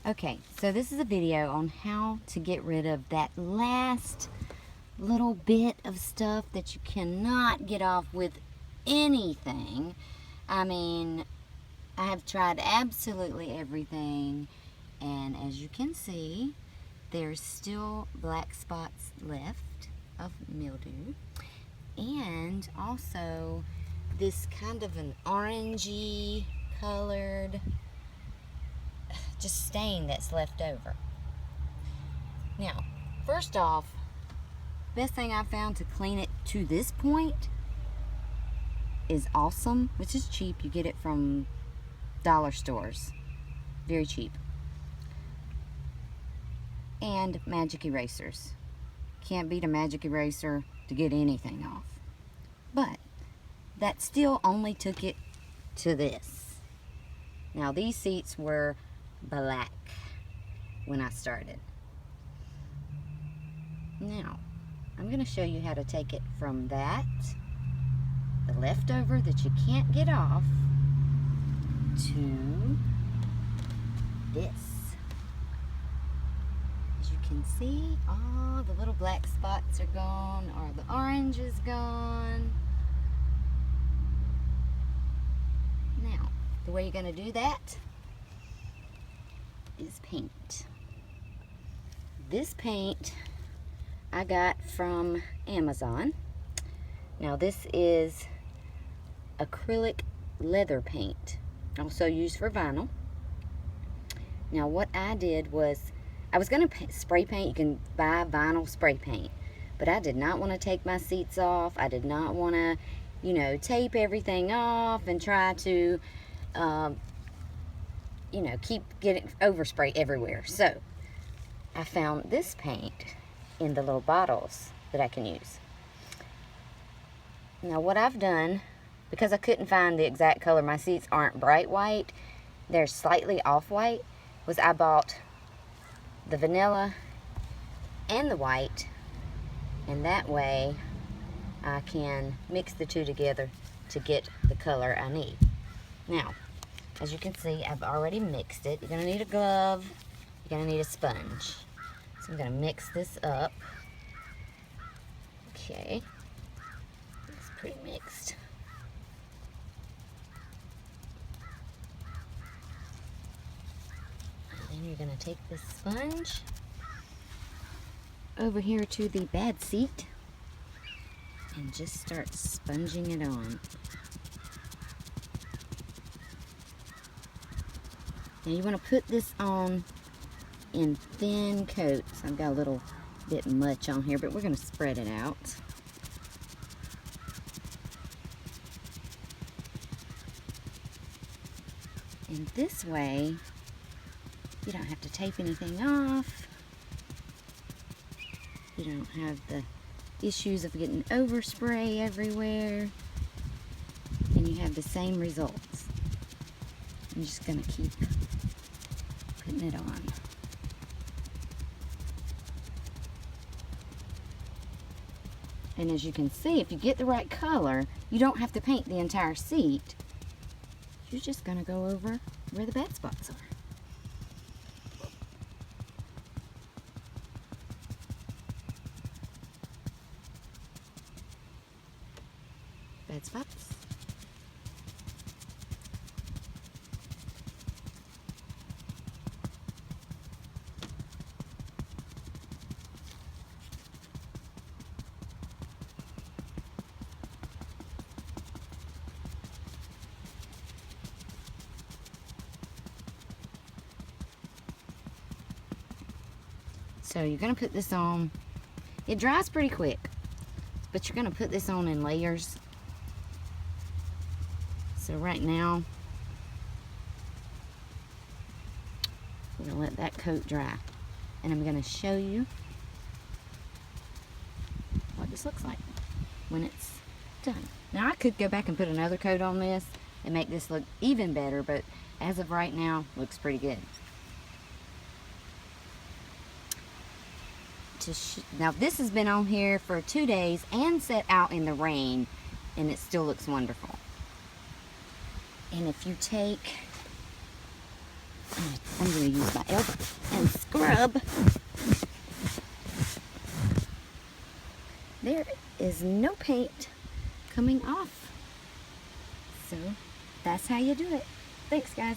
Okay, so this is a video on how to get rid of that last little bit of stuff that you cannot get off with anything. I mean, I have tried absolutely everything, and as you can see, there's still black spots left of mildew, and also this kind of an orangey colored just stain that's left over. Now, first off, best thing I found to clean it to this point is Awesome, which is cheap. You get it from dollar stores, very cheap. And magic erasers. Can't beat a magic eraser to get anything off. But that still only took it to this. Now these seats were black when I started. Now I'm going to show you how to take it from that, the leftover that you can't get off, to this. As you can see, all the little black spots are gone, or the orange is gone. Now, the way you're going to do that is paint. This paint I got from Amazon. Now this is acrylic leather paint, also used for vinyl. Now what I did was, I was going to spray paint. You can buy vinyl spray paint, but I did not want to take my seats off. I did not want to, you know, tape everything off and try to you know, keep getting overspray everywhere. So I found this paint in the little bottles that I can use. Now what I've done, because I couldn't find the exact color, my seats aren't bright white, they're slightly off-white, was I bought the vanilla and the white, and that way I can mix the two together to get the color I need. Now, as you can see, I've already mixed it. You're going to need a glove. You're going to need a sponge. So I'm going to mix this up. Okay. It's pretty mixed. And then you're going to take this sponge over here to the bad seat and just start sponging it on. Now you want to put this on in thin coats. I've got a little bit much on here, but we're going to spread it out. And this way, you don't have to tape anything off. You don't have the issues of getting overspray everywhere. And you have the same results. I'm just going to keep putting it on. And as you can see, if you get the right color, you don't have to paint the entire seat. You're just going to go over where the bad spots are. Bad spots. So you're going to put this on. It dries pretty quick, but you're going to put this on in layers. So right now, we're going to let that coat dry. And I'm going to show you what this looks like when it's done. Now I could go back and put another coat on this and make this look even better, but as of right now, looks pretty good. Now this has been on here for 2 days and set out in the rain, and it still looks wonderful. And if you take I'm going to use my elbow and scrub. There is no paint coming off. So that's how you do it. Thanks, guys.